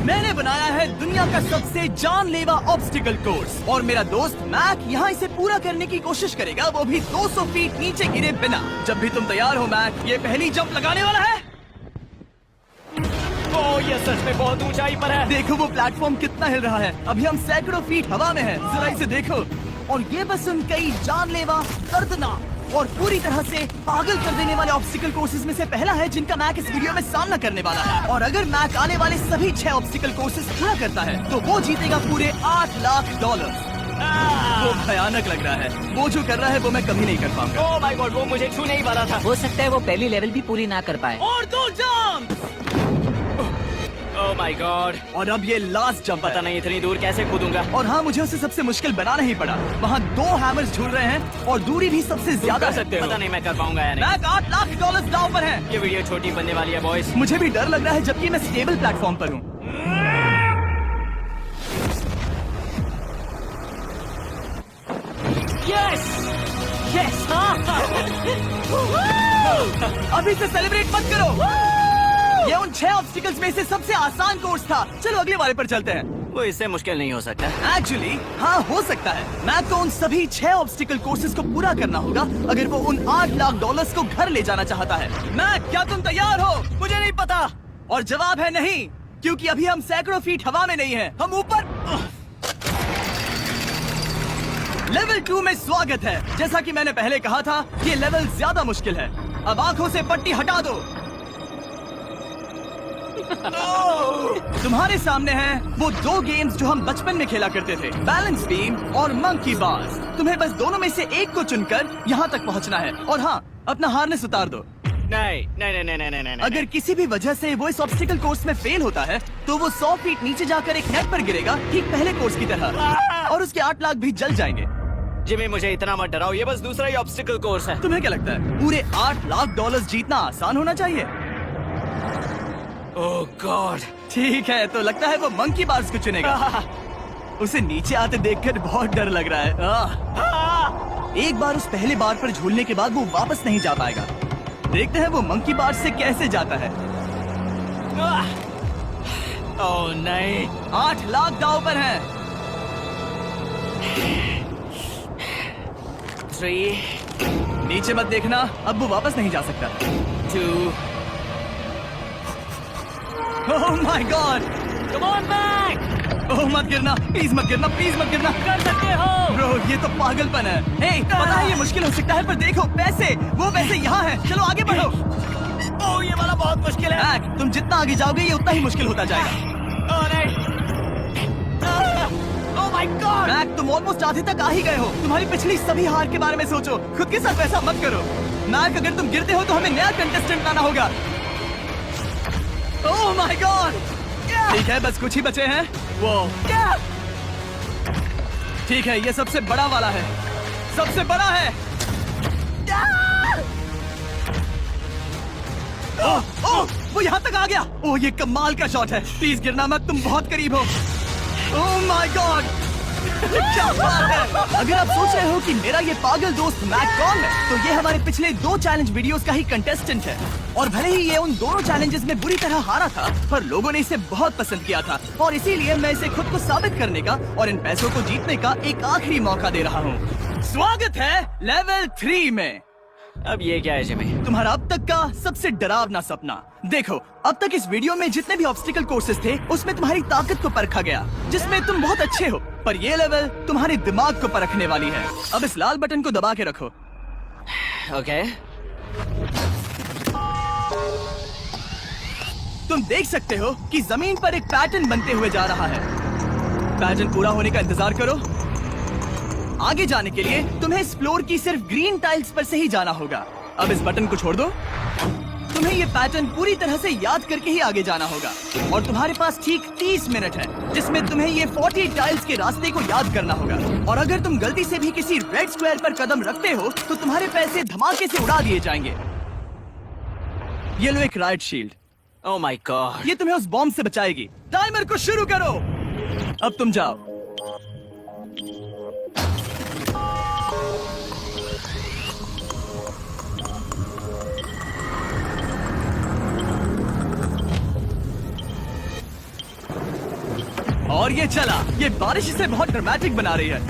मैंने बनाया है दुनिया का सबसे जानलेवा ऑब्स्टिकल कोर्स और मेरा दोस्त मैक यहाँ इसे पूरा करने की कोशिश करेगा, वो भी 200 फीट नीचे गिरे बिना। जब भी तुम तैयार हो मैक, ये पहली जंप लगाने वाला है। ओह, ये सच में बहुत ऊंचाई पर है। देखो वो प्लेटफॉर्म कितना हिल रहा है। अभी हम सैकड़ों फीट हवा में हैं। जरा इसे देखो। और ये बस उन कई जानलेवा, दर्दनाक और पूरी तरह से पागल कर देने वाले ऑब्स्टिकल कोर्सेज में से पहला है जिनका मैक इस वीडियो में सामना करने वाला है। और अगर मैक आने वाले सभी 6 ऑब्स्टिकल कोर्सेज पूरा करता है तो वो जीतेगा पूरे $8 लाख। वो भयानक लग रहा है। वो जो कर रहा है वो मैं कभी नहीं कर पाऊंगा। ओह माय गॉड, वो मुझे छू नहीं पा रहा था। हो सकता है वो पहली लेवल भी पूरी ना कर पाए। और 2 जंप। ओह माय गॉड, और अब ये लास्ट जंप। पता नहीं इतनी दूर कैसे कूदूंगा। और हाँ, मुझे उसे सबसे मुश्किल बनाना ही पड़ा। वहाँ 2 हैमर्स झूल रहे हैं और दूरी भी सबसे ज्यादा कर सकते हो। पता नहीं मैं कर पाऊंगा या नहीं। मैक $8 लाख दांव पर है। ये वीडियो छोटी बनने वाली है बॉयज। मुझे भी डर लग रहा है जबकि मैं स्टेबल प्लेटफॉर्म पर हूँ। यस यस, अभी से सेलिब्रेट मत करो। ये उन 6 ऑब्स्टिकल्स में से सबसे आसान कोर्स था। चलो अगले वाले पर चलते हैं। वो इससे मुश्किल नहीं हो सकता। एक्चुअली हाँ, हो सकता है। मैक को उन सभी 6 ऑब्स्टिकल कोर्सेज को पूरा करना होगा अगर वो उन $8 लाख को घर ले जाना चाहता है। मैक, क्या तुम तैयार हो? मुझे नहीं पता। और जवाब है नहीं, क्योंकि अभी हम सैकड़ों फीट हवा में नहीं हैं। हम ऊपर। लेवल 2 में स्वागत है। जैसा कि मैंने पहले कहा था, ये लेवल ज्यादा मुश्किल है। अब आंखों से पट्टी हटा दो। तुम्हारे सामने हैं वो 2 गेम्स जो हम बचपन में खेला करते थे, बैलेंस बीम और मंकी बार्स। तुम्हें बस दोनों में से एक को चुनकर यहाँ तक पहुँचना है। और हाँ, अपना हार्नेस उतार दो। नहीं नहीं नहीं नहीं नहीं नहीं। अगर किसी भी वजह से वो इस ऑब्स्टिकल कोर्स में फेल होता है तो वो 100 फीट नीचे जाकर एक नेट पर गिरेगा, ठीक पहले कोर्स की तरह, और उसके 8 लाख भी जल जाएंगे। जिमी, मुझे इतना मत डराओ। ये बस दूसरा ही ऑब्स्टिकल कोर्स है। तुम्हें क्या लगता है पूरे $8 लाख जीतना आसान होना चाहिए? ओह गॉड। ठीक है, तो लगता है वो मंकी बार्स को चुनेगा। उसे नीचे आते देखकर बहुत डर लग रहा है। एक बार उस पहले बार पर झूलने के बाद वो वापस नहीं जा पाएगा। देखते हैं वो मंकी बार्स से कैसे जाता है। ओह नहीं, 8 लाख दांव पर हैं। 3 नीचे मत देखना, अब वो वापस नहीं जा सकता। 2 oh my god, come on back. Oh मत गिरना, प्लीज मत गिरना, प्लीज मत गिरना। कर सकते हो। ब्रो, ये तो पागलपन है। हे, पता है ये मुश्किल हो सकता है, पर देखो पैसे, वो पैसे यहाँ हैं। चलो आगे बढ़ो। ओह, ये वाला बहुत मुश्किल है। मैक, तुम जितना आगे जाओगे ये उतना ही मुश्किल होता जाएगा। ओह नहीं। ओह माय गॉड। मैक, तुम ऑलमोस्ट आधे तक आ ही गए हो। तुम्हारी पिछली सभी हार के बारे में सोचो। खुद के साथ वैसा मत करो। मैक, अगर तुम गिरते हो तो हमें नया कंटेस्टेंट लाना होगा। ओह माय गॉड। ठीक है, बस कुछ ही बचे हैं। वो क्या? ठीक है, ये सबसे बड़ा वाला है, सबसे बड़ा है। ओह ओह, वो यहाँ तक आ गया। ओह, ये कमाल का शॉट है। प्लीज गिरना मत, तुम बहुत करीब हो। ओह माय गॉड, क्या बात है। अगर आप सोच रहे हो कि मेरा ये पागल दोस्त मैक कौन है, तो ये हमारे पिछले 2 चैलेंज वीडियोस का ही कंटेस्टेंट है। और भले ही ये उन दोनों चैलेंजेस में बुरी तरह हारा था, पर लोगों ने इसे बहुत पसंद किया था और इसीलिए मैं इसे खुद को साबित करने का और इन पैसों को जीतने का एक आखिरी मौका दे रहा हूँ। स्वागत है लेवल 3 में। अब ये क्या है जिमी? तुम्हारा अब तक का सबसे डरावना सपना। देखो, अब तक इस वीडियो में जितने भी ऑब्स्टिकल कोर्सेज थे उसमें तुम्हारी ताकत को परखा गया, जिसमें तुम बहुत अच्छे हो। पर ये लेवल तुम्हारे दिमाग को परखने वाली है। अब इस लाल बटन को दबा के रखो। ओके। तुम देख सकते हो कि जमीन पर एक पैटर्न बनते हुए जा रहा है। पैटर्न पूरा होने का इंतजार करो। आगे जाने के लिए तुम्हें इस फ्लोर की सिर्फ ग्रीन टाइल्स पर से ही जाना होगा। अब इस बटन को छोड़ दो। तुम्हें ये पैटर्न पूरी तरह से याद करके ही आगे जाना होगा और तुम्हारे पास ठीक 30 मिनट है जिसमें तुम्हें ये 40 टाइल्स के रास्ते को याद करना होगा। और अगर तुम गलती से भी किसी रेड स्क्वायर पर कदम रखते हो तो तुम्हारे पैसे धमाके से उड़ा दिए जाएंगे। ये लो एक right shield. Oh my God. ये तुम्हें उस बॉम्ब से बचाएगी। टाइमर को शुरू करो। अब तुम जाओ। और ये चला। ये बारिश इसे बहुत ड्रामेटिक बना रही है।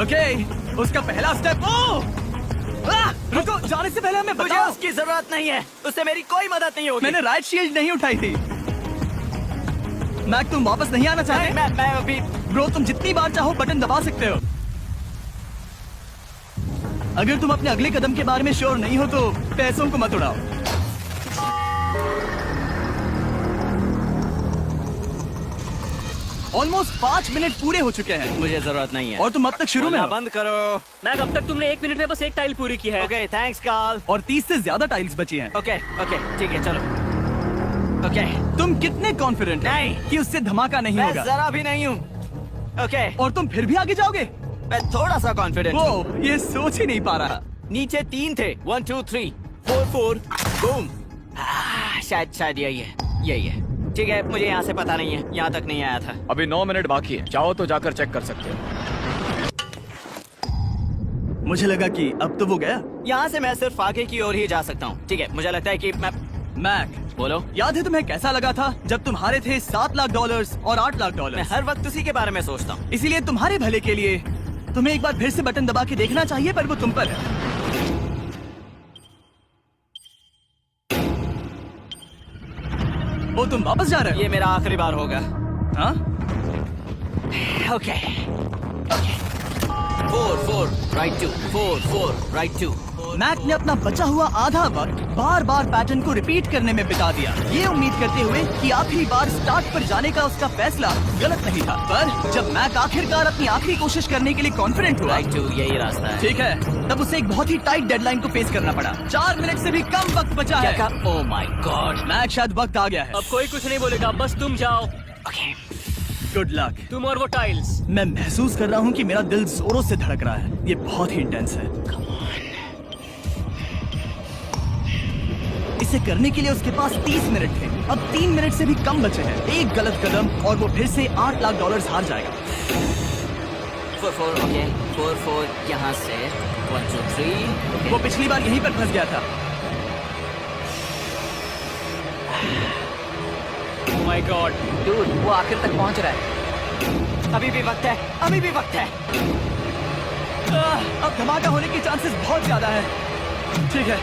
ओके, उसका पहला स्टेप। रुको, जाने से पहले हमें मुझे बताओ। उसकी जरूरत नहीं है, उससे मेरी कोई मदद नहीं होगी। मैंने राइट शील्ड नहीं उठाई थी। मैक, तुम वापस नहीं आना चाहते? मैं अभी ब्रो, तुम जितनी बार चाहो बटन दबा सकते हो। अगर तुम अपने अगले कदम के बारे में श्योर नहीं हो तो पैसों को मत उड़ाओ। ऑलमोस्ट 5 मिनट पूरे हो चुके हैं मुझे जरूरत नहीं है। और तुम अब तक शुरू में बोलना हो। बंद करो। मैक, अब तक तुमने 1 मिनट में बस एक टाइल पूरी की है। Okay, thanks Karl. और 30 से ज्यादा टाइल्स बची हैं। ओके ओके, ठीक है, चलो। ओके, तुम कितने कॉन्फिडेंट नहीं। कि उससे धमाका नहीं मैं होगा? जरा भी नहीं हूँ। ओके, और तुम फिर भी आगे जाओगे? मैं थोड़ा सा कॉन्फिडेंट हूँ। वो ये सोच ही नहीं पा रहा। नीचे 3 थे, 1 2 3 4 4 बूम। शायद यही है। ठीक है, मुझे यहाँ से पता नहीं है, यहाँ तक नहीं आया था। अभी 9 मिनट बाकी है, चाहो तो जाकर चेक कर सकते हो। मुझे लगा कि अब तो वो गया। यहाँ से मैं सिर्फ आगे की ओर ही जा सकता हूँ। ठीक है, मुझे लगता है कि मैं मैक, बोलो। याद है तुम्हें कैसा लगा था जब तुम हारे थे $7 लाख और $8 लाख? मैं हर वक्त उसी के बारे में सोचता हूँ। इसीलिए तुम्हारे भले के लिए तुम्हें एक बार फिर से बटन दबा के देखना चाहिए, पर वो तुम पर है। वो तुम वापस जा रहे ये मेरा आखिरी बार होगा। हो? हाँ? Okay 4 4 right 2 4 4 right 2। मैक ने अपना बचा हुआ आधा वक्त बार बार पैटर्न को रिपीट करने में बिता दिया, ये उम्मीद करते हुए कि आखिरी बार स्टार्ट पर जाने का उसका फैसला गलत नहीं था। पर जब मैक आखिरकार अपनी आखिरी कोशिश करने के लिए कॉन्फिडेंट हुआ, राइट 2 यही रास्ता है। ठीक है, तब उसे एक बहुत ही टाइट डेडलाइन को फेस करना पड़ा। 4 मिनट से भी कम वक्त बचा क्या है। कहा? ओह माय गॉड। मैक, शायद वक्त आ गया है। अब कोई कुछ नहीं बोलेगा, बस तुम जाओ। Okay, good luck. तुम और वो टाइल्स। मैं महसूस कर रहा हूँ कि मेरा दिल जोरों से धड़क रहा है। ये बहुत ही इंटेंस है। इसे करने के लिए उसके पास 30 मिनट थे। अब 3 मिनट से भी कम बचे हैं। एक गलत कदम और वो फिर से $8 लाख हार जाएगा। 4 4 ओके 4 4 यहाँ से 1 2 3। वो पिछली बार यहीं पर फंस गया था। ओह माय गॉड। डूड, वो आखिर तक पहुंच रहा है। अभी भी वक्त है, अभी भी वक्त है। अब धमाका होने की चांसेस बहुत ज्यादा है। ठीक है।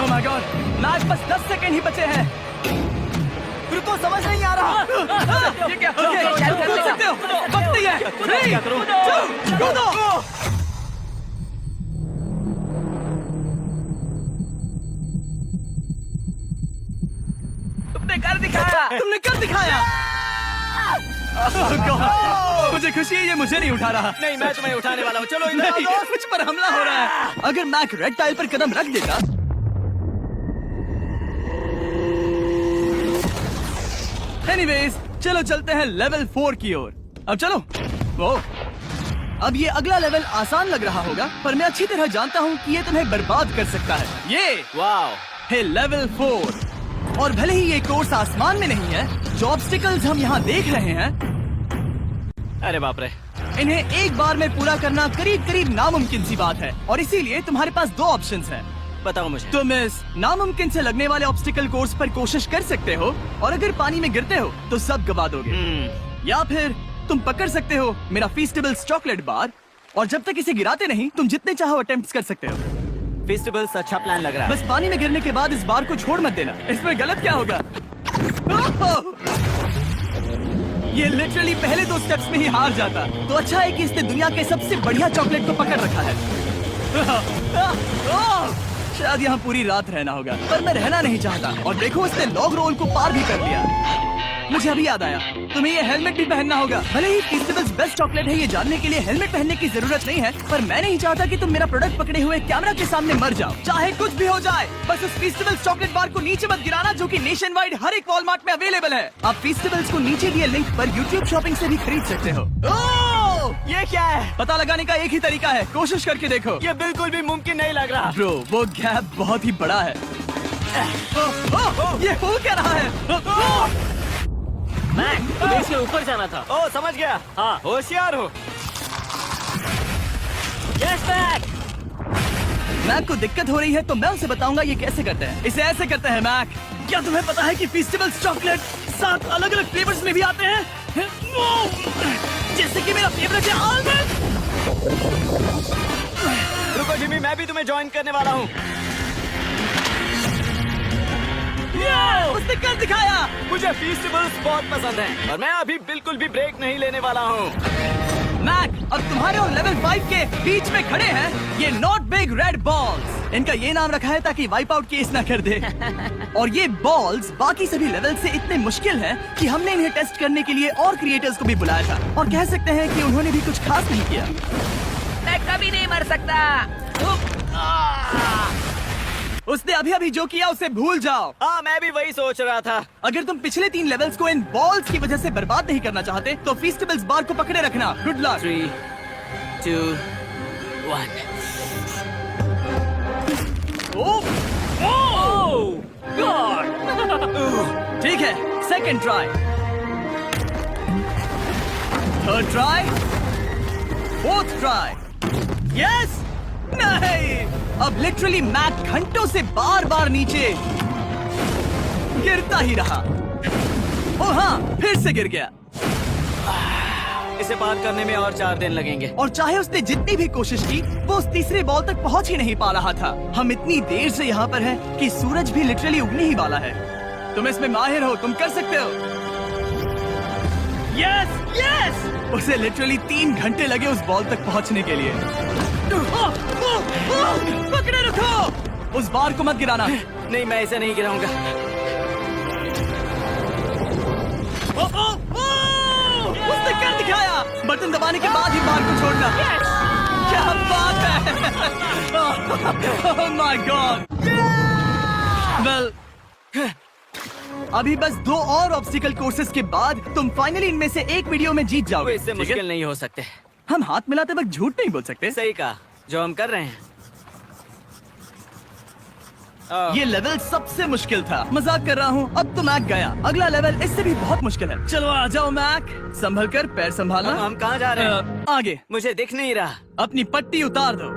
ओह माय गॉड, मैच बस 10 सेकंड ही बचे हैं। रुको, समझ नहीं आ रहा। ये क्या? ओके, कूद सकते हो। वक्त नहीं है। 3 2 कूदो। तुमने कर दिखाया। तुमने कर दिखाया। Oh God, मुझे खुशी है ये मुझे नहीं उठा रहा। नहीं, मैं तुम्हें उठाने वाला हूँ। चलो इधर नहीं, आओ। मुझ पर हमला हो रहा है। अगर मैक रेड टाइल पर कदम रख देता। एनीवेज, चलो चलते हैं लेवल 4 की ओर। अब चलो। वो अब ये अगला लेवल आसान लग रहा होगा, पर मैं अच्छी तरह जानता हूँ कि ये तुम्हें बर्बाद कर सकता है। ये वाओ, है लेवल 4। और भले ही ये कोर्स आसमान में नहीं है, जो ऑब्स्टिकल्स हम यहाँ देख रहे हैं, अरे बाप रे। इन्हें एक बार में पूरा करना करीब करीब नामुमकिन सी बात है। और इसीलिए तुम्हारे पास 2 ऑप्शंस हैं। बताओ मुझे। तुम इस नामुमकिन से लगने वाले ऑब्स्टिकल कोर्स पर कोशिश कर सकते हो, और अगर पानी में गिरते हो तो सब गवा दोगे। या फिर तुम पकड़ सकते हो मेरा फीस्टेबल्स चॉकलेट बार, और जब तक इसे गिराते नहीं तुम जितने चाहो अटेम्प्ट्स कर सकते हो। फेस्टिवल्स अच्छा प्लान लग रहा है। बस पानी में गिरने के बाद इस बार को छोड़ मत देना। इसमें गलत क्या होगा? ये लिटरली पहले 2 स्टेप्स में ही हार जाता। तो अच्छा है कि इसने दुनिया के सबसे बढ़िया चॉकलेट को पकड़ रखा है। शायद यहाँ पूरी रात रहना होगा, पर मैं रहना नहीं चाहता। और देखो, इसने लॉग रोल को पार भी कर लिया। मुझे अभी याद आया, तुम्हें ये हेलमेट भी पहनना होगा। भले ही फेस्टिवल्स बेस्ट चॉकलेट है, ये जानने के लिए हेलमेट पहनने की जरूरत नहीं है, पर मैं नहीं चाहता कि तुम मेरा प्रोडक्ट पकड़े हुए कैमरा के सामने मर जाओ। चाहे कुछ भी हो जाए, बस उस फेस्टिवल्स चॉकलेट बार को नीचे मत गिराना, जो कि नेशन वाइड हर एक वॉलमार्ट में अवेलेबल है। आप फेस्टिवल्स को नीचे दिए लिंक पर YouTube शॉपिंग से भी खरीद सकते हो। ये क्या है? पता लगाने का एक ही तरीका है, कोशिश करके देखो। ये बिल्कुल भी मुमकिन नहीं लग रहा। ब्रो, वो गैप बहुत ही बड़ा है। ये हो क्या रहा है? मैक, तुम्हें इसके ऊपर जाना था। ओ, समझ गया। हाँ। होशियार हो। Yes Mac. मैक को दिक्कत हो रही है तो मैं उसे बताऊंगा ये कैसे करते हैं। इसे ऐसे करते हैं मैक। क्या तुम्हें पता है कि फेस्टिवल्स चॉकलेट 7 अलग अलग फ्लेवर्स में भी आते हैं? जैसे कि मेरा फेवरेट है आलमंड। रुको जिमी, मैं भी तुम्हें ज्वाइन करने वाला हूँ। उसने कर दिखाया। मुझे फेस्टिवल्स बहुत पसंद हैं और मैं अभी बिल्कुल भी ब्रेक नहीं लेने वाला हूँ। मैक, अब तुम्हारे और लेवल 5 के बीच में खड़े हैं ये नॉट बिग रेड बॉल्स। इनका ये नाम रखा है ताकि वाइप आउट केस ना कर दे। और ये बॉल्स बाकी सभी लेवल से इतने मुश्किल हैं कि हमने इन्हें टेस्ट करने के लिए और क्रिएटर्स को भी बुलाया था और कह सकते हैं कि उन्होंने भी कुछ खास नहीं किया। मैं कभी नहीं मर सकता। उसने अभी अभी जो किया उसे भूल जाओ। हाँ, मैं भी वही सोच रहा था। अगर तुम पिछले 3 लेवल्स को इन बॉल्स की वजह से बर्बाद नहीं करना चाहते तो फेस्टिवल्स बार को पकड़े रखना। Good luck. 3, 2, 1। ठीक है, second try, third try, fourth try. Yes, नहीं। अब लिटरली मैक घंटों से बार बार नीचे गिरता ही रहा। ओ हाँ, फिर से गिर गया। इसे पार करने में और 4 दिन लगेंगे। और चाहे उसने जितनी भी कोशिश की वो उस तीसरे बॉल तक पहुंच ही नहीं पा रहा था। हम इतनी देर से यहाँ पर हैं कि सूरज भी लिटरली उगने ही वाला है। तुम इसमें माहिर हो, तुम कर सकते हो। यस यस, उसे लिटरली 3 घंटे लगे उस बॉल तक पहुंचने के लिए। पकड़े रखो, उस बार को मत गिराना। नहीं, मैं इसे नहीं गिराऊंगा। उसने कर दिखाया। बटन दबाने के बाद ही बार को छोड़ना। क्या बात है। ओह माय गॉड। वेल, अभी बस 2 और ऑब्स्टिकल कोर्सेज के बाद तुम फाइनली इनमें से एक वीडियो में जीत जाओगे। इससे ठीक है? मुश्किल नहीं हो सकते। हम हाथ मिलाते वक्त झूठ नहीं बोल सकते। सही कहा, जो हम कर रहे हैं। ये लेवल सबसे मुश्किल था। मजाक कर रहा हूँ। अब तो मैक गया। अगला लेवल इससे भी बहुत मुश्किल है। चलो आ जाओ मैक, संभल कर, पैर संभालना। हम कहाँ जा रहे हैं? आगे। मुझे दिख नहीं रहा। अपनी पट्टी उतार दो।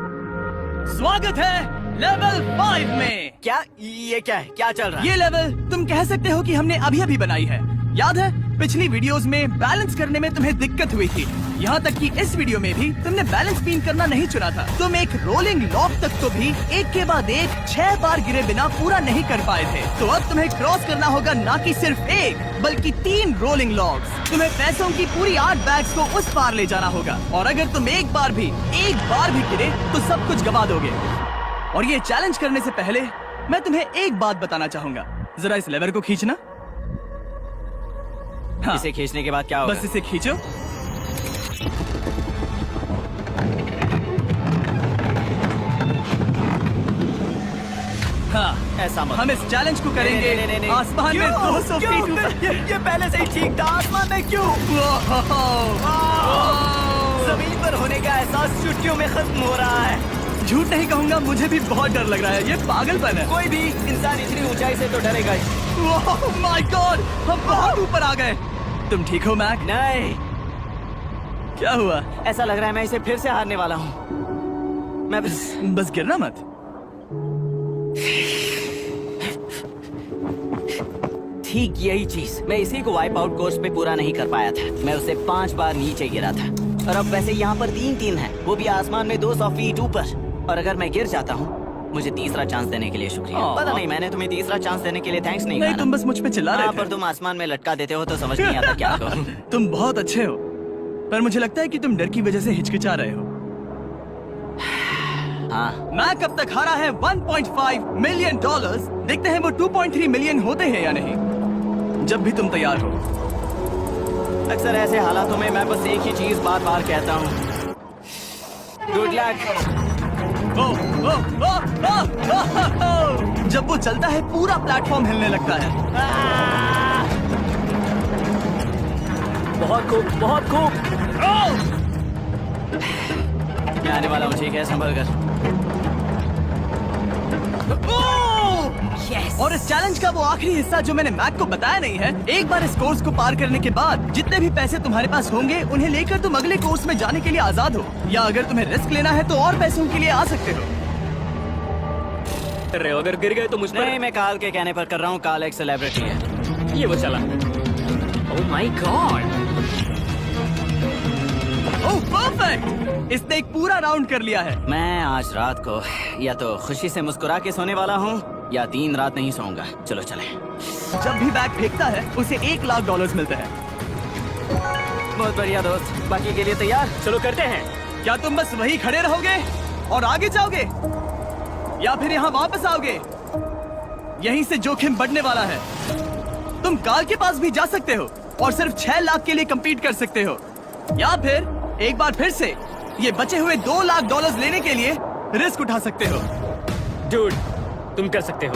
स्वागत है लेवल 5 में। क्या ये क्या है? क्या चल रहा है? ये लेवल तुम कह सकते हो कि हमने अभी अभी बनाई है। याद है पिछली वीडियोस में बैलेंस करने में तुम्हें दिक्कत हुई थी। यहाँ तक कि इस वीडियो में भी तुमने बैलेंस बीन करना नहीं चुना था। तुम एक रोलिंग लॉक तक तो भी एक के बाद एक 6 बार गिरे बिना पूरा नहीं कर पाए थे। तो अब तुम्हें क्रॉस करना होगा ना कि सिर्फ एक बल्कि 3 रोलिंग लॉक्स। तुम्हें पैसों की पूरी 8 बैग्स को उस पार ले जाना होगा और अगर तुम एक बार भी गिरे तो सब कुछ गवा दोगे। और ये चैलेंज करने से पहले मैं तुम्हें एक बात बताना चाहूंगा। जरा इस लेवर को खींचना। हाँ, इसे खींचने के बाद क्या होगा? बस इसे खींचो। हाँ, ऐसा मत। हम इस चैलेंज को करेंगे नहीं। आसमान में 200 फीट ऊपर। ये पहले से ही ठीक था। आसमान में क्यों? जमीन पर होने का एहसास चुटकियों में खत्म हो रहा है। झूठ नहीं कहूंगा, मुझे भी बहुत डर लग रहा है। ये पागलपन है। कोई भी इंसान इतनी ऊंचाई से तो डरेगा ही। ओह माय गॉड, हम बहुत ऊपर आ गए। तुम ठीक हो मैक? नहीं, क्या हुआ? ऐसा लग रहा है मैं इसे फिर से हारने वाला हूँ। मैं बस गिरना मत। ठीक यही चीज मैं इसी को वाइप आउट कोर्स पे पूरा नहीं कर पाया था। मैं उसे 5 बार नीचे गिरा था और अब वैसे यहाँ पर 3 है, वो भी आसमान में 200 फीट ऊपर। और अगर मैं गिर जाता हूँ, मुझे तीसरा चांस देने के लिए शुक्रिया। पता नहीं, मैंने तुम्हें तीसरा चांस देने के लिए थैंक्स नहीं कहा। तुम बस मुझ पे चिल्ला रहे थे। पर तुम आसमान में लटका देते हो तो समझ नहीं आता क्या करूं। तुम बहुत अच्छे हो, पर मुझे लगता है कि तुम डर की वजह से हिचकिचा रहे हो। हाँ, मैक अब तक हारा है $1.5 मिलियन। देखते हैं वो 2.3 मिलियन होते हैं या नहीं। जब भी तुम तैयार हो। अक्सर ऐसे हालातों में मैं बस एक ही चीज बार बार कहता हूँ, गुड लक। जब वो चलता है पूरा प्लेटफॉर्म हिलने लगता है। बहुत खूब, बहुत खूब। मैं आने वाला हूँ, ठीक है, संभल कर। Yes. और इस चैलेंज का वो आखिरी हिस्सा जो मैंने मैक को बताया नहीं है, एक बार इस कोर्स को पार करने के बाद जितने भी पैसे तुम्हारे पास होंगे उन्हें लेकर तुम अगले कोर्स में जाने के लिए आजाद हो, या अगर तुम्हें रिस्क लेना है तो और पैसों के लिए आ सकते हो। कर रहे हो, अगर गिर गए तो मुझ पर। नहीं, मैं काल के कहने पर कर रहा हूँ। काल एक सेलिब्रिटी है। ये वो चला। ओह माय गॉड। ओह परफेक्ट, इसने एक पूरा राउंड कर लिया है। मैं आज रात को या तो खुशी से मुस्कुरा के सोने वाला हूँ या 3 रात नहीं सोऊंगा। चलो चले। जब भी बैग फेंकता है उसे $1,00,000 मिलते हैं। बहुत बढ़िया दोस्त, बाकी के लिए तैयार? चलो करते हैं। क्या तुम बस वही खड़े रहोगे और आगे जाओगे, या फिर यहाँ वापस आओगे? यहीं से जोखिम बढ़ने वाला है। तुम काल के पास भी जा सकते हो और सिर्फ 6 लाख के लिए compete कर सकते हो, या फिर एक बार फिर से ये बचे हुए $2,00,000 लेने के लिए रिस्क उठा सकते हो। डूड, तुम कर सकते हो।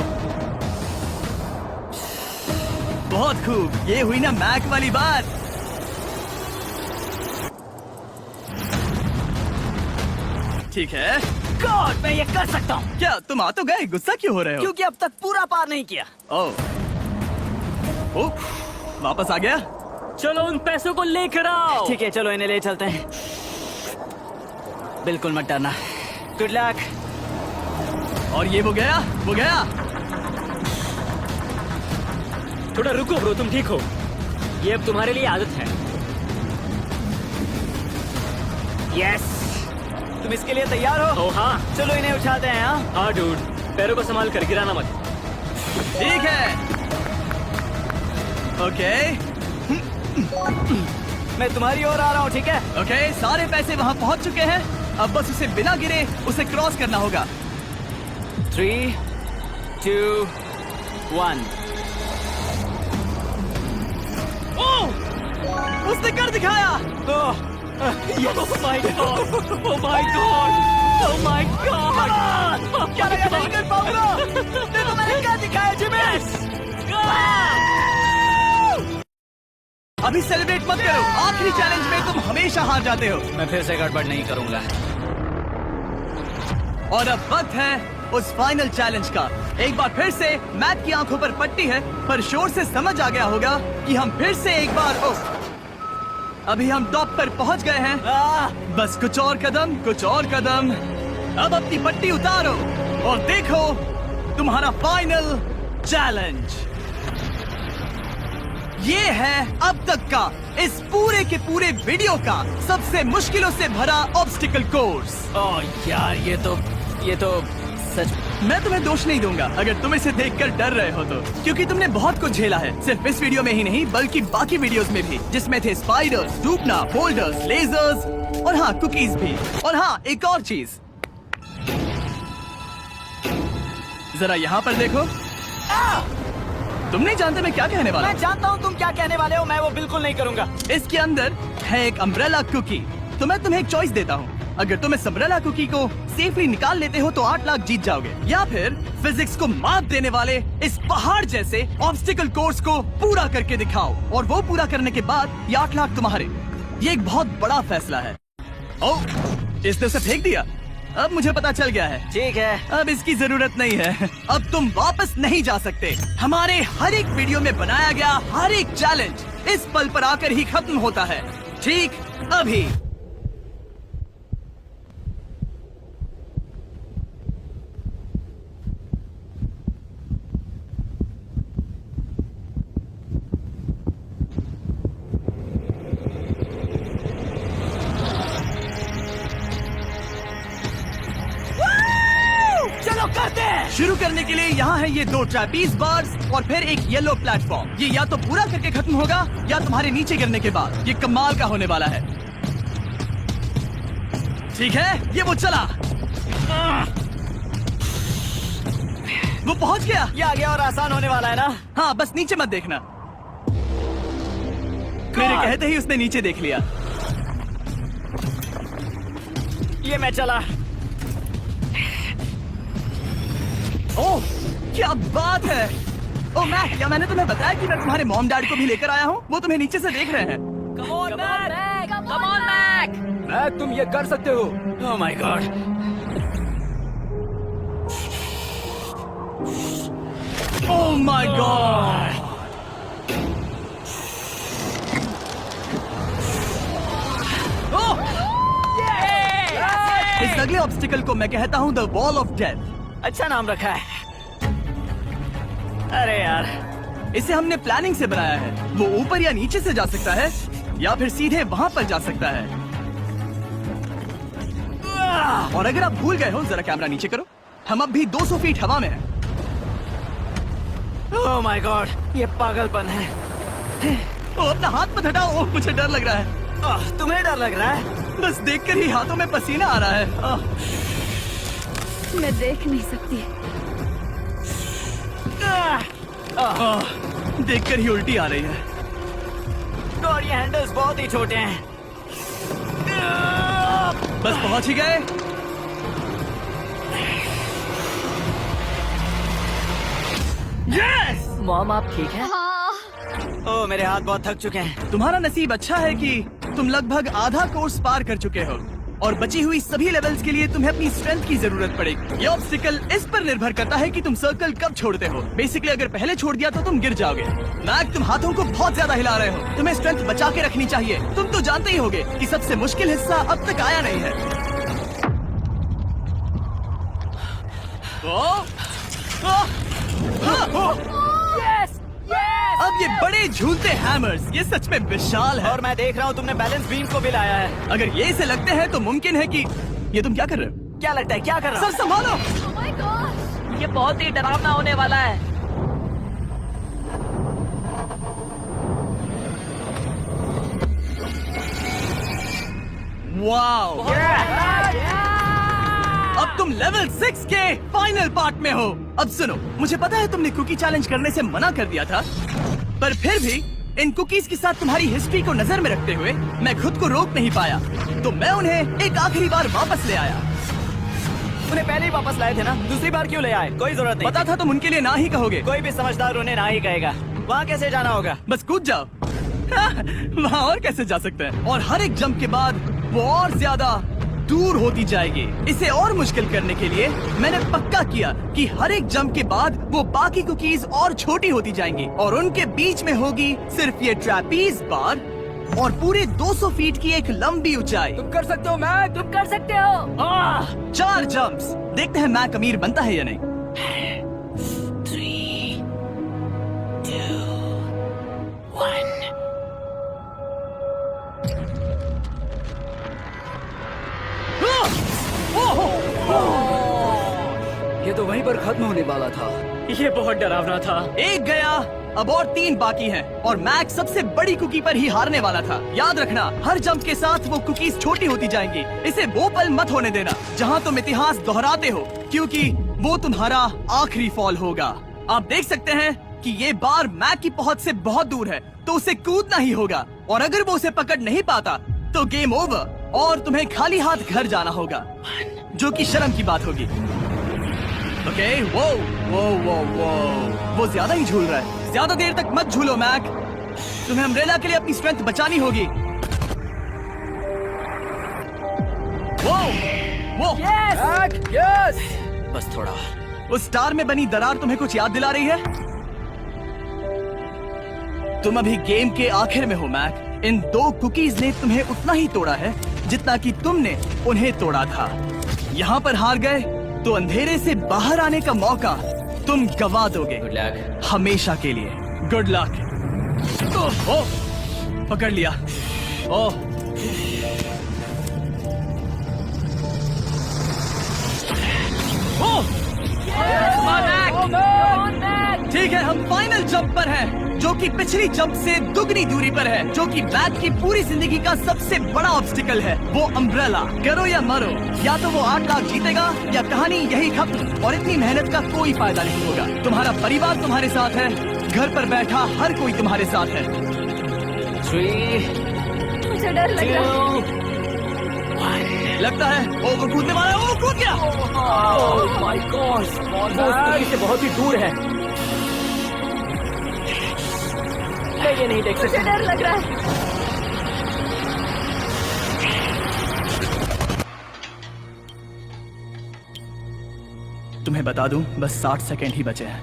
बहुत खूब, ये हुई ना मैक वाली बात। ठीक है। गॉड, मैं ये कर सकता हूँ। क्या तुम आ तो गए, गुस्सा क्यों हो रहे हो? क्योंकि अब तक पूरा पार नहीं किया। ओ, वापस आ गया। चलो उन पैसों को लेकर आओ। ठीक है, चलो इन्हें ले चलते हैं। बिल्कुल मत डरना। Good luck. और ये वो गया। थोड़ा रुको ब्रो, तुम ठीक हो? ये अब तुम्हारे लिए आदत है। यस। तुम इसके लिए तैयार हो? ओ हाँ। चलो इन्हें उठाते हैं। हाँ, हाँ डूड, पैरों को संभाल कर, गिराना मत। ठीक है। ओके मैं तुम्हारी ओर आ रहा हूँ। ठीक है? ओके, सारे पैसे वहाँ पहुँच चुके हैं। अब बस उसे बिना गिरे उसे क्रॉस करना होगा। 3, 2, 1। उसने कर दिखाया। Oh my god! Oh my god! Oh my god! क्या लगा नहीं कर पाऊंगा? देखो मैंने क्या दिखाया जिमी। अभी सेलिब्रेट मत करो, आखिरी चैलेंज में तुम हमेशा हार जाते हो। मैं फिर से गड़बड़ नहीं करूंगा। और अब वक्त है उस फाइनल चैलेंज का। एक बार फिर से मैट की आंखों पर पट्टी है, पर शोर से समझ आ गया होगा कि हम फिर से एक बार अभी हम टॉप पर पहुंच गए हैं। बस कुछ और कदम। अब अपनी पट्टी उतारो और देखो तुम्हारा फाइनल चैलेंज। ये है अब तक का इस पूरे के पूरे वीडियो का सबसे मुश्किलों से भरा ऑब्स्टिकल कोर्स। ओह यार, ये तो सच। मैं तुम्हें दोष नहीं दूंगा अगर तुम इसे देखकर डर रहे हो तो, क्योंकि तुमने बहुत कुछ झेला है, सिर्फ इस वीडियो में ही नहीं बल्कि बाकी वीडियोस में भी, जिसमें थे स्पाइडर्स, डूबना, फोल्डर्स, लेजर्स और हाँ कुकीज भी। और हाँ, एक और चीज, जरा यहाँ पर देखो। तुम नहीं जानते मैं क्या कहने वाला मैं जानता हूँ तुम क्या कहने वाले हो। मैं वो बिल्कुल नहीं करूंगा। इसके अंदर है एक अम्ब्रेला कुकी। तो मैं तुम्हें एक चॉइस देता हूँ, अगर तुम इस अम्ब्रेला कुकी को सेफली निकाल लेते हो तो 8 लाख जीत जाओगे, या फिर फिजिक्स को मात देने वाले इस पहाड़ जैसे ऑब्स्टिकल कोर्स को पूरा करके दिखाओ और वो पूरा करने के बाद ये 8 लाख तुम्हारे। ये एक बहुत बड़ा फैसला है। ओह, इसने उसे फेंक दिया। अब मुझे पता चल गया है। ठीक है, अब इसकी जरूरत नहीं है। अब तुम वापस नहीं जा सकते। हमारे हर एक वीडियो में बनाया गया हर एक चैलेंज इस पल पर आकर ही खत्म होता है, ठीक अभी। चलो करते हैं। शुरू करने के लिए यहाँ है ये 2 ट्रैपीज बार्स और फिर एक येलो प्लेटफॉर्म। ये या तो पूरा करके खत्म होगा या तुम्हारे नीचे गिरने के बाद। ये कमाल का होने वाला है। ठीक है, ये वो चला, वो पहुंच गया। ये आगे और आसान होने वाला है ना? हाँ, बस नीचे मत देखना। मेरे कहते ही उसने नीचे देख लिया। ये मैं चला। ओह, क्या बात है। ओह मैक, क्या मैंने तुम्हें बताया कि मैं तुम्हारे मॉम डैड को भी लेकर आया हूँ? वो तुम्हें नीचे से देख रहे हैं। Come on, Mac! मैक, तुम ये कर सकते हो। ओह my God. Oh my God. इस अगले ऑब्स्टिकल को मैं कहता हूँ द वॉल ऑफ डेथ। अच्छा नाम रखा है। अरे यार, इसे हमने प्लानिंग से बनाया है। वो ऊपर या नीचे से जा सकता है या फिर सीधे वहाँ पर जा सकता है। और अगर आप भूल गए हो, जरा कैमरा नीचे करो, हम अब भी 200 फीट हवा में हैं। ओह माय गॉड, ये पागलपन है। ओ, अपना हाथ मत हटाओ, ओह, मुझे डर लग रहा है। तुम्हें डर लग रहा है? बस देखकर ही हाथों में पसीना आ रहा है। मैं देख नहीं सकती। देखकर ही उल्टी आ रही है। और ये हैंडल्स बहुत ही छोटे हैं। बस पहुंच ही गए। यस! मॉम आप ठीक है? ओह मेरे हाथ बहुत थक चुके हैं। तुम्हारा नसीब अच्छा है कि तुम लगभग आधा कोर्स पार कर चुके हो और बची हुई सभी लेवल्स के लिए तुम्हें अपनी स्ट्रेंथ की जरूरत पड़ेगी। ये ऑब्स्टिकल इस पर निर्भर करता है कि तुम सर्कल कब छोड़ते हो। बेसिकली अगर पहले छोड़ दिया तो तुम गिर जाओगे। मैक, तुम हाथों को बहुत ज्यादा हिला रहे हो। तुम्हें स्ट्रेंथ बचा के रखनी चाहिए। तुम तो जानते ही होगे कि सबसे मुश्किल हिस्सा अब तक आया नहीं है। अब ये बड़े झूलते हैमर्स, ये सच में विशाल है। और मैं देख रहा हूँ तुमने बैलेंस बीम को भी लाया है। अगर ये इसे लगते हैं तो मुमकिन है कि ये तुम क्या कर रहे हो? क्या लगता है, क्या कर रहा सर संभालो। Oh my God! ये बहुत ही डरावना होने वाला है। वाओ! अब तुम लेवल 6 के फाइनल पार्ट में हो। अब सुनो, मुझे पता है तुमने कुकी चैलेंज करने से मना कर दिया था, पर फिर भी इन कुकीज के साथ तुम्हारी हिस्ट्री को नजर में रखते हुए मैं खुद को रोक नहीं पाया, तो मैं उन्हें एक आखिरी बार वापस ले आया। उन्हें पहले ही वापस लाए थे ना, दूसरी बार क्यों ले आए? कोई जरूरत नहीं। पता था तुम उनके लिए ना ही कहोगे। कोई भी समझदार उन्हें ना ही कहेगा। वहाँ कैसे जाना होगा? बस कूद जाओ। वहाँ और कैसे जा सकते हैं? और हर एक जंप के बाद वो और ज्यादा दूर होती जाएगी। इसे और मुश्किल करने के लिए मैंने पक्का किया कि हर एक जंप के बाद वो बाकी कुकीज और छोटी होती जाएंगी और उनके बीच में होगी सिर्फ ये ट्रैपीज बार और पूरे 200 फीट की एक लंबी ऊंचाई। तुम कर सकते हो मैक। तुम कर सकते हो। 4 जंप्स। देखते हैं मैक अमीर बनता है या नहीं। 3, 2, 1। ये तो वहीं पर खत्म होने वाला था। ये बहुत डरावना था। एक गया, अब और 3 बाकी हैं और मैक सबसे बड़ी कुकी पर ही हारने वाला था। याद रखना, हर जंप के साथ वो कुकीज छोटी होती जाएंगी। इसे वो पल मत होने देना जहां तुम इतिहास दोहराते हो, क्योंकि वो तुम्हारा आखिरी फॉल होगा। आप देख सकते हैं कि ये बार मैक की पहुंच से बहुत दूर है, तो उसे कूदना ही होगा और अगर वो उसे पकड़ नहीं पाता तो गेम ओवर और तुम्हें खाली हाथ घर जाना होगा, जो कि शर्म की बात होगी। ओके, वो ज्यादा ही झूल रहा है। ज्यादा देर तक मत झूलो मैक, तुम्हें अम्ब्रेला के लिए अपनी स्ट्रेंथ बचानी होगी। वो मैक, यस। बस थोड़ा। उस स्टार में बनी दरार तुम्हें कुछ याद दिला रही है? तुम अभी गेम के आखिर में हो मैक। इन 2 कुकीज ने तुम्हें उतना ही तोड़ा है जितना कि तुमने उन्हें तोड़ा था। यहाँ पर हार गए तो अंधेरे से बाहर आने का मौका तुम गवा दोगे। Good luck. हमेशा के लिए। Good luck. ओह, पकड़ लिया। ओह, ठीक है, हम फाइनल जंप पर हैं, जो कि पिछली जंप से दुगनी दूरी पर है, जो कि मैक की पूरी जिंदगी का सबसे बड़ा ऑब्स्टिकल है, वो अम्ब्रेला। करो या मरो, या तो वो 8 लाख जीतेगा या कहानी यही खत्म और इतनी मेहनत का कोई फायदा नहीं होगा। तुम्हारा परिवार तुम्हारे साथ है, घर पर बैठा हर कोई तुम्हारे साथ है। 3, मुझे डर लग रहा है। 2, 1। लगता है वो कूदने वाला है। वो कूद गया। ओह माय गॉड, वो से बहुत ही दूर है। मैं ये नहीं देख मुझे सकता। डर लग रहा है। तुम्हें बता दूं, बस 60 सेकेंड ही बचे हैं।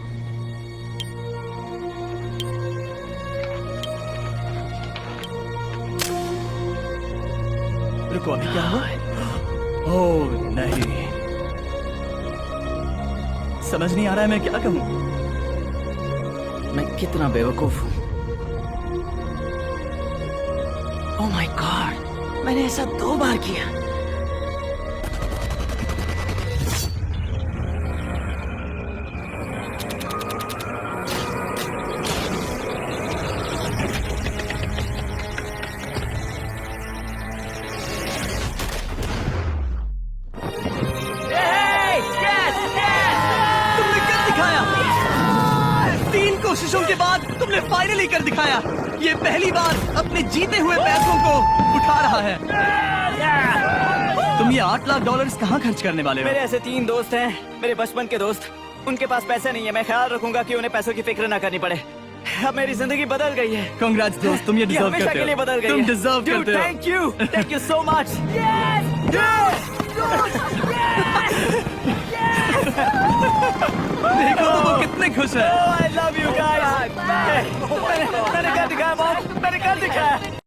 रुको, अभी क्या हुआ? ओह नहीं, समझ नहीं आ रहा है मैं क्या कहूं। मैं कितना बेवकूफ हूँ। ओह माय गॉड, मैंने ऐसा 2 बार किया। पहली बार अपने जीते हुए पैसों को उठा रहा है। तुम ये $8 लाख कहाँ खर्च करने वाले हो? मेरे ऐसे 3 दोस्त हैं, मेरे बचपन के दोस्त। उनके पास पैसे नहीं है। मैं ख्याल रखूंगा कि उन्हें पैसों की फिक्र ना करनी पड़े। अब मेरी जिंदगी बदल गई है। कांग्रेस दोस्त, तुम ये डिजर्व हमेशा करते के लिए हो। बदल गई तुम है। डिजर्व Dude, करते हो। Thank you so much. देखो तो वो कितने खुश है। I love you guys. मैंने कर दिखाया मॉम, मैंने कर दिखाया।